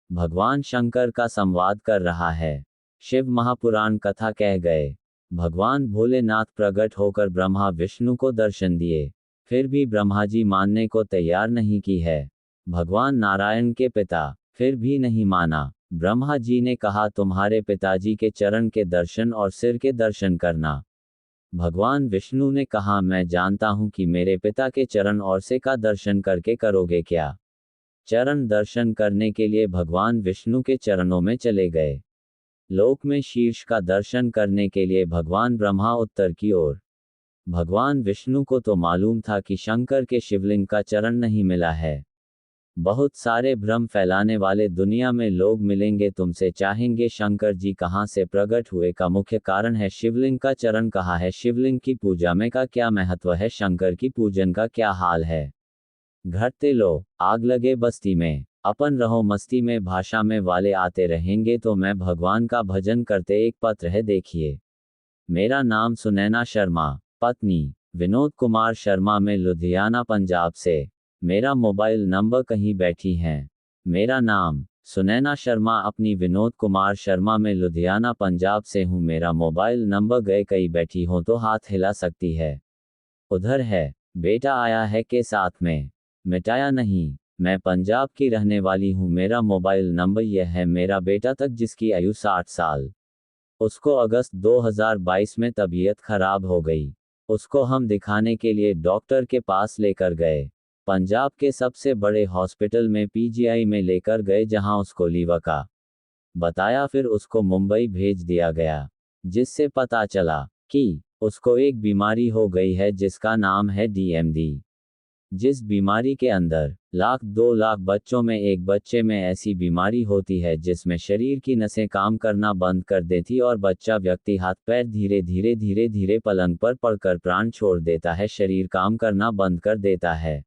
भगवान शंकर का संवाद कर रहा है। शिव महापुराण कथा कह गए। भगवान भोलेनाथ प्रकट होकर ब्रह्मा विष्णु को दर्शन दिए, फिर भी ब्रह्मा जी मानने को तैयार नहीं की है। भगवान नारायण के पिता, फिर भी नहीं माना। ब्रह्मा जी ने कहा तुम्हारे पिताजी के चरण के दर्शन और सिर के दर्शन करना। भगवान विष्णु ने कहा मैं जानता हूं कि मेरे पिता के चरण और सिर का दर्शन करके करोगे क्या। चरण दर्शन करने के लिए भगवान विष्णु के चरणों में चले गए। लोक में शीर्ष का दर्शन करने के लिए भगवान ब्रह्मा उत्तर की ओर। भगवान विष्णु को तो मालूम था कि शंकर के शिवलिंग का चरण नहीं मिला है। बहुत सारे भ्रम फैलाने वाले दुनिया में लोग मिलेंगे, तुमसे चाहेंगे शंकर जी कहाँ से प्रकट हुए का मुख्य कारण है शिवलिंग का चरण कहाँ है, शिवलिंग की पूजा में का क्या महत्व है, शंकर की पूजन का क्या हाल है। घटते लो आग लगे बस्ती में, अपन रहो मस्ती में, भाषा में वाले आते रहेंगे तो मैं भगवान का भजन करते। एक पत्र है देखिए। मेरा नाम सुनैना शर्मा, पत्नी विनोद कुमार शर्मा, में लुधियाना पंजाब से। मेरा मोबाइल नंबर कहीं बैठी हैं। मेरा नाम सुनैना शर्मा, अपनी विनोद कुमार शर्मा, में लुधियाना पंजाब से हूँ। मेरा मोबाइल नंबर गए कहीं बैठी हो तो हाथ हिला सकती है। उधर है बेटा आया है के साथ में, मिटाया नहीं। मैं पंजाब की रहने वाली हूँ। मेरा मोबाइल नंबर यह है। मेरा बेटा तक जिसकी आयु 60 साल, उसको अगस्त 2022 में तबीयत खराब हो गई। उसको हम दिखाने के लिए डॉक्टर के पास लेकर गए। पंजाब के सबसे बड़े हॉस्पिटल में पीजीआई में लेकर गए, जहां उसको लीवर का बताया। फिर उसको मुंबई भेज दिया गया, जिससे पता चला कि उसको एक बीमारी हो गई है जिसका नाम है डीएमडी। जिस बीमारी के अंदर 1-2 लाख बच्चों में एक बच्चे में ऐसी बीमारी होती है जिसमें शरीर की नसें काम करना बंद कर देती और बच्चा व्यक्ति हाथ पैर धीरे धीरे धीरे धीरे पलंग पर पड़कर प्राण छोड़ देता है, शरीर काम करना बंद कर देता है।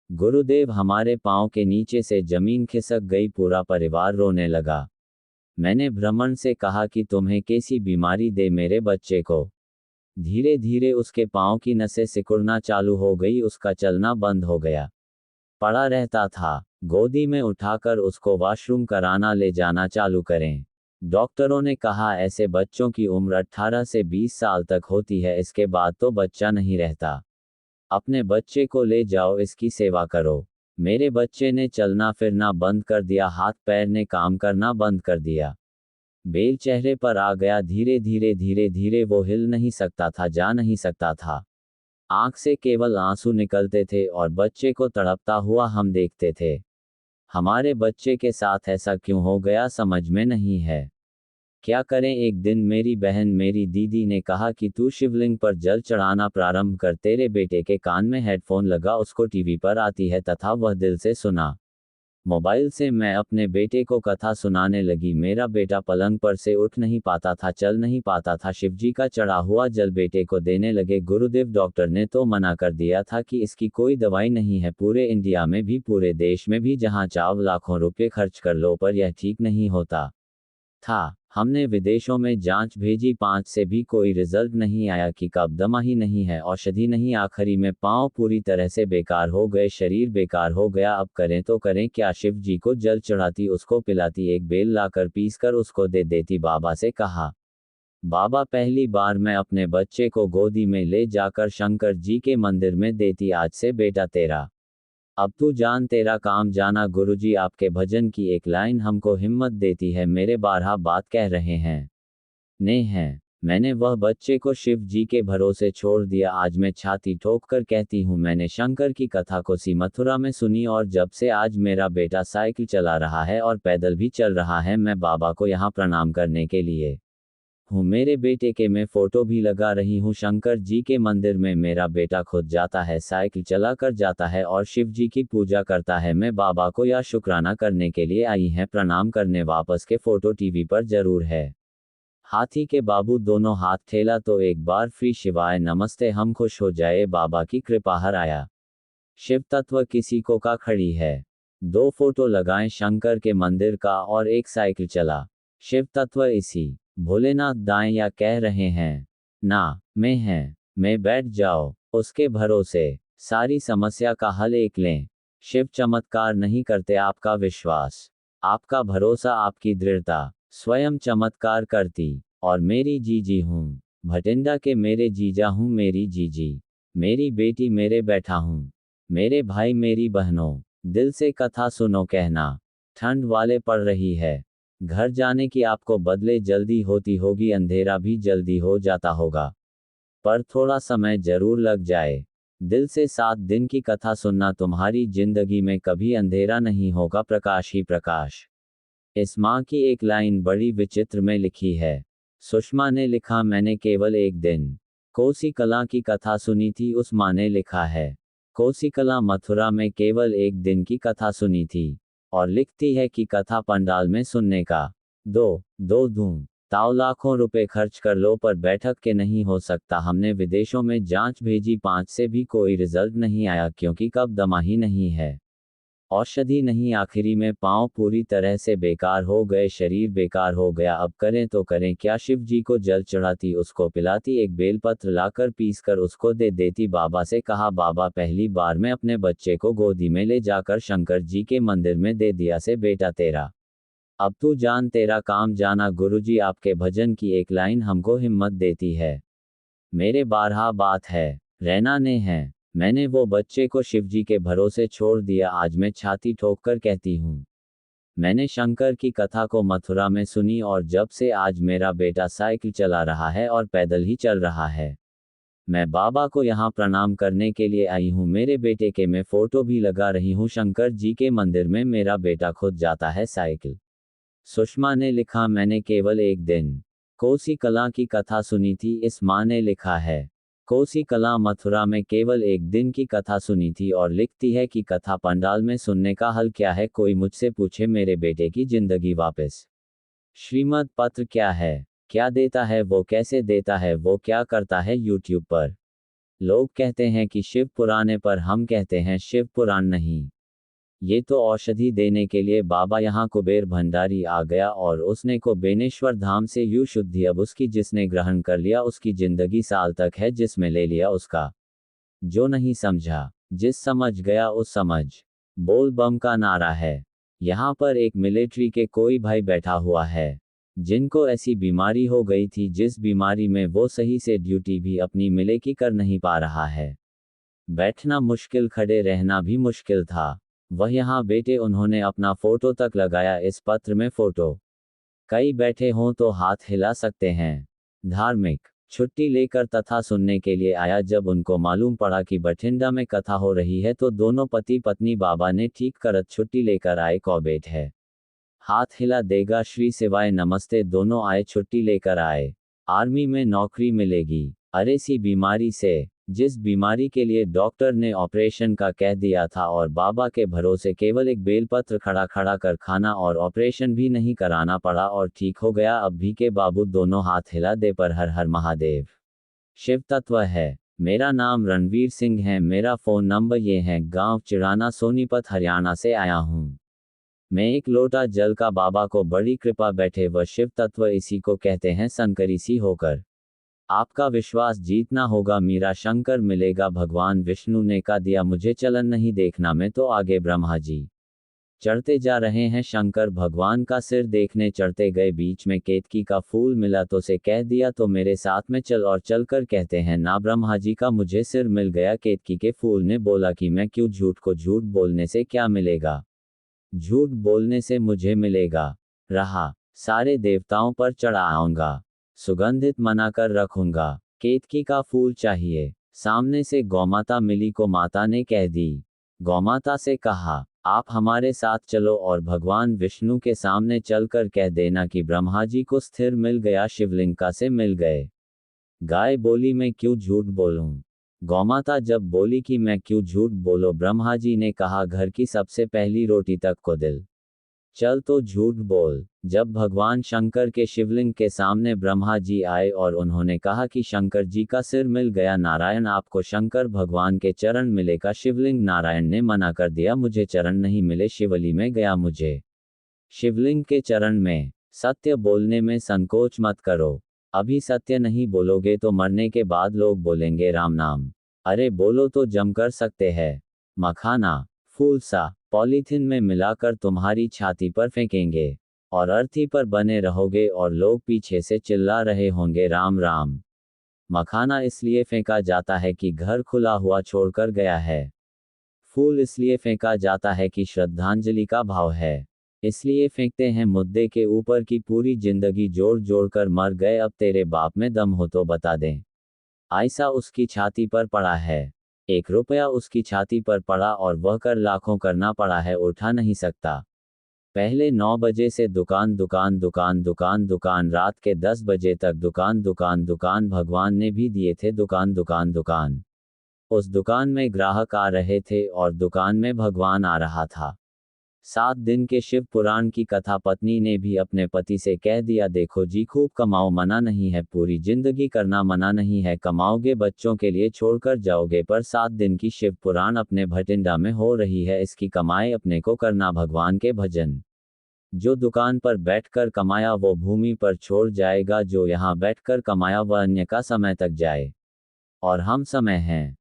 गुरुदेव, हमारे पांव के नीचे से जमीन खिसक गई, पूरा परिवार रोने लगा। मैंने भ्रमण से कहा कि तुम्हें कैसी बीमारी दे मेरे बच्चे को। धीरे धीरे उसके पांव की नसें सिकुड़ना चालू हो गई, उसका चलना बंद हो गया। पड़ा रहता था। गोदी में उठाकर उसको वॉशरूम कराना ले जाना चालू करें। डॉक्टरों ने कहा ऐसे बच्चों की उम्र 18 से 20 साल तक होती है, इसके बाद तो बच्चा नहीं रहता। अपने बच्चे को ले जाओ, इसकी सेवा करो। मेरे बच्चे ने चलना फिरना बंद कर दिया, हाथ पैर ने काम करना बंद कर दिया। बेल चेहरे पर आ गया। धीरे धीरे धीरे धीरे वो हिल नहीं सकता था, जा नहीं सकता था। आंख से केवल आंसू निकलते थे और बच्चे को तड़पता हुआ हम देखते थे। हमारे बच्चे के साथ ऐसा क्यों हो गया समझ में नहीं है। क्या करें। एक दिन मेरी बहन, मेरी दीदी ने कहा कि तू शिवलिंग पर जल चढ़ाना प्रारंभ कर। तेरे बेटे के कान में हेडफोन लगा, उसको टीवी पर आती है तथा वह दिल से सुना। मोबाइल से मैं अपने बेटे को कथा सुनाने लगी। मेरा बेटा पलंग पर से उठ नहीं पाता था, चल नहीं पाता था। शिवजी का चढ़ा हुआ जल बेटे को देने लगे। गुरुदेव, डॉक्टर ने तो मना कर दिया था कि इसकी कोई दवाई नहीं है। पूरे इंडिया में भी, पूरे देश में भी, जहां चाहो लाखों रुपए खर्च कर लो, पर यह ठीक नहीं होता था। हमने विदेशों में जांच भेजी, 5 से भी कोई रिजल्ट नहीं आया कि कब दमा ही नहीं है, औषधि नहीं। आखिरी में पांव पूरी तरह से बेकार हो गए, शरीर बेकार हो गया। अब करें तो करें क्या। शिव जी को जल चढ़ाती, उसको पिलाती, एक बेल लाकर पीस कर उसको दे देती। बाबा से कहा, बाबा पहली बार मैं अपने बच्चे को गोदी में ले जाकर शंकर जी के मंदिर में देती। आज से बेटा तेरा, अब तू जान, तेरा काम जाना। गुरुजी, आपके भजन की एक लाइन हमको हिम्मत देती है। मेरे 12 बात कह रहे हैं ने हैं। मैंने वह बच्चे को शिव जी के भरोसे छोड़ दिया। आज मैं छाती ठोक कर कहती हूँ, मैंने शंकर की कथा को सी मथुरा में सुनी और जब से आज मेरा बेटा साइकिल चला रहा है और पैदल भी चल रहा है, मैं बाबा को यहाँ प्रणाम करने के लिए हूँ। मेरे बेटे के मैं फोटो भी लगा रही हूँ। शंकर जी के मंदिर में मेरा बेटा खुद जाता है, साइकिल चला कर जाता है और शिव जी की पूजा करता है। मैं बाबा को यह शुक्राना करने के लिए आई हैं, प्रणाम करने। वापस के फोटो टीवी पर जरूर है। हाथी के बाबू दोनों हाथ ठेला तो एक बार फ्री शिवाय नमस्ते, हम खुश हो जाए, बाबा की कृपा हर आया। शिव तत्व किसी को का खड़ी है। 2 फोटो लगाएं शंकर के मंदिर का और एक साइकिल चला। शिव तत्व इसी भोलेनाथ दाएं या कह रहे हैं ना में हैं। मैं बैठ जाओ उसके भरोसे, सारी समस्या का हल एक लें। शिव चमत्कार नहीं करते, आपका विश्वास आपका भरोसा, आपकी दृढ़ता स्वयं चमत्कार करती। और मेरी जीजी हूँ, भटिंडा के मेरे जीजा हूँ, मेरी जीजी, मेरी बेटी, मेरे बैठा हूँ, मेरे भाई, मेरी बहनों, दिल से कथा सुनो कहना। ठंड वाले पड़ रही है, घर जाने की आपको बदले जल्दी होती होगी, अंधेरा भी जल्दी हो जाता होगा, पर थोड़ा समय जरूर लग जाए। दिल से 7 दिन की कथा सुनना, तुम्हारी जिंदगी में कभी अंधेरा नहीं होगा, प्रकाश ही प्रकाश। इस माँ की एक लाइन बड़ी विचित्र में लिखी है। सुषमा ने लिखा, मैंने केवल एक दिन कोसी कलां की कथा सुनी थी। उस माँ ने लिखा है, कोसी कलां मथुरा में केवल एक दिन की कथा सुनी थी। और लिखती है कि कथा पंडाल में सुनने का दो धूम ताव लाखों रुपए खर्च कर लो, पर बैठक के नहीं हो सकता। हमने विदेशों में जांच भेजी, 5 से भी कोई रिजल्ट नहीं आया, क्योंकि कब दमा ही नहीं है, औषधि नहीं। आखिरी में पांव पूरी तरह से बेकार हो गए, शरीर बेकार हो गया। अब करें तो करें क्या? शिव जी को जल चढ़ाती, उसको पिलाती, एक बेलपत्र लाकर पीसकर उसको दे देती। बाबा से कहा, बाबा पहली बार में अपने बच्चे को गोदी में ले जाकर शंकर जी के मंदिर में दे दिया से, बेटा तेरा अब तू जान, तेरा काम जाना। गुरुजी आपके भजन की एक लाइन हमको हिम्मत देती है। मेरे 12 बात है, रैना ने है, मैंने वो बच्चे को शिवजी के भरोसे छोड़ दिया। आज मैं छाती ठोक कर कहती हूँ, मैंने शंकर की कथा को मथुरा में सुनी, और जब से आज मेरा बेटा साइकिल चला रहा है और पैदल ही चल रहा है। मैं बाबा को यहाँ प्रणाम करने के लिए आई हूँ। मेरे बेटे के मैं फोटो भी लगा रही हूँ। शंकर जी के मंदिर में मेरा बेटा खुद जाता है साइकिल। सुषमा ने लिखा, मैंने केवल एक दिन कोसी कलां की कथा सुनी थी। इस माँ ने लिखा है, कोसी कलां मथुरा में केवल एक दिन की कथा सुनी थी। और लिखती है कि कथा पंडाल में सुनने का हल क्या है? कोई मुझसे पूछे मेरे बेटे की जिंदगी वापस। श्रीमद् पत्र क्या है? क्या देता है वो? कैसे देता है वो? क्या करता है यूट्यूब पर? लोग कहते हैं कि शिव पुराण है, पर हम कहते हैं शिव पुराण नहीं। ये तो औषधि देने के लिए बाबा यहाँ कुबेर भंडारी आ गया, और उसने को बेनेश्वर धाम से यू शुद्धि। अब उसकी जिसने ग्रहण कर लिया, उसकी जिंदगी साल तक है। जिसमें ले लिया उसका, जो नहीं समझा, जिस समझ गया उस समझ। बोल बम का नारा है। यहाँ पर एक मिलिट्री के कोई भाई बैठा हुआ है, जिनको ऐसी बीमारी हो गई थी, जिस बीमारी में वो सही से ड्यूटी भी अपनी मिले की कर नहीं पा रहा है। बैठना मुश्किल, खड़े रहना भी मुश्किल था। वह यहाँ बेटे, उन्होंने अपना फोटो तक लगाया इस पत्र में। फोटो कई बैठे हों तो हाथ हिला सकते हैं। धार्मिक छुट्टी लेकर कथा सुनने के लिए आया। जब उनको मालूम पड़ा कि बठिंडा में कथा हो रही है, तो दोनों पति पत्नी बाबा ने ठीक करत छुट्टी लेकर आए। कौबेट है, हाथ हिला देगा, श्री सिवाय नमस्ते। दोनों आए, छुट्टी लेकर आए। आर्मी में नौकरी मिलेगी। अरे सी बीमारी से, जिस बीमारी के लिए डॉक्टर ने ऑपरेशन का कह दिया था, और बाबा के भरोसे केवल एक बेलपत्र खड़ा खड़ा कर खाना, और ऑपरेशन भी नहीं कराना पड़ा, और ठीक हो गया। अब भी के बाबू दोनों हाथ हिला दे पर हर हर महादेव। शिव तत्व है। मेरा नाम रणवीर सिंह है। मेरा फोन नंबर ये है, गांव चिड़ाना, सोनीपत, हरियाणा से आया हूँ। मैं एक लोटा जल का बाबा को बड़ी कृपा बैठे। व शिव तत्व इसी को कहते हैं, सनकरी सी होकर आपका विश्वास जीतना होगा। मीरा शंकर मिलेगा। भगवान विष्णु ने का दिया मुझे चलन नहीं देखना, मैं तो आगे ब्रह्मा जी चढ़ते जा रहे हैं। शंकर भगवान का सिर देखने चढ़ते गए, बीच में केतकी का फूल मिला तो से कह दिया, तो मेरे साथ में चल। और चलकर कहते हैं ना, ब्रह्मा जी का मुझे सिर मिल गया। केतकी के फूल ने बोला कि मैं क्यों झूठ को, झूठ बोलने से क्या मिलेगा? झूठ बोलने से मुझे मिलेगा रहा, सारे देवताओं पर चढ़ा आऊंगा, सुगंधित मनाकर रखूंगा। केतकी का फूल चाहिए। सामने से गौमाता मिली को माता ने कह दी। गौमाता से कहा, आप हमारे साथ चलो, और भगवान विष्णु के सामने चलकर कह देना कि ब्रह्मा जी को स्थिर मिल गया, शिवलिंग का से मिल गए। गाय बोली, मैं क्यों झूठ बोलूं? गौमाता जब बोली कि मैं क्यों झूठ बोलो, ब्रह्मा जी ने कहा, घर की सबसे पहली रोटी तक को दिल चल तो झूठ बोल। जब भगवान शंकर के शिवलिंग के सामने ब्रह्मा जी आए, और उन्होंने कहा कि शंकर जी का सिर मिल गया। नारायण, आपको शंकर भगवान के चरण मिले का? शिवलिंग। नारायण ने मना कर दिया, मुझे चरण नहीं मिले, शिवली में गया मुझे शिवलिंग के चरण में। सत्य बोलने में संकोच मत करो। अभी सत्य नहीं बोलोगे तो मरने के बाद लोग बोलेंगे राम नाम। अरे बोलो तो जम कर सकते हैं। मखाना फूल सा पॉलीथिन में मिलाकर तुम्हारी छाती पर फेंकेंगे और अर्थी पर बने रहोगे और लोग पीछे से चिल्ला रहे होंगे राम राम। मखाना इसलिए फेंका जाता है कि घर खुला हुआ छोड़कर गया है। फूल इसलिए फेंका जाता है कि श्रद्धांजलि का भाव है। इसलिए फेंकते हैं मुद्दे के ऊपर की पूरी जिंदगी जोड़ जोड़ कर मर गए, अब तेरे बाप में दम हो तो बता दें। ऐसा उसकी छाती पर पड़ा है। 1 रुपया उसकी छाती पर पड़ा और वह कर लाखों करना पड़ा है, उठा नहीं सकता। पहले 9 बजे से दुकान दुकान दुकान दुकान दुकान, रात के 10 बजे तक दुकान दुकान दुकान, भगवान ने भी दिए थे दुकान दुकान दुकान। उस दुकान में ग्राहक आ रहे थे और दुकान में भगवान आ रहा था। 7 दिन के शिव पुराण की कथा। पत्नी ने भी अपने पति से कह दिया, देखो जी खूब कमाओ, मना नहीं है, पूरी जिंदगी करना मना नहीं है, कमाओगे बच्चों के लिए छोड़कर जाओगे, पर 7 दिन की शिव पुराण अपने भटिंडा में हो रही है, इसकी कमाई अपने को करना, भगवान के भजन। जो दुकान पर बैठकर कमाया वो भूमि पर छोड़ जाएगा, जो यहाँ बैठकर कमाया वह अन्य का समय तक जाए। और हम समय हैं।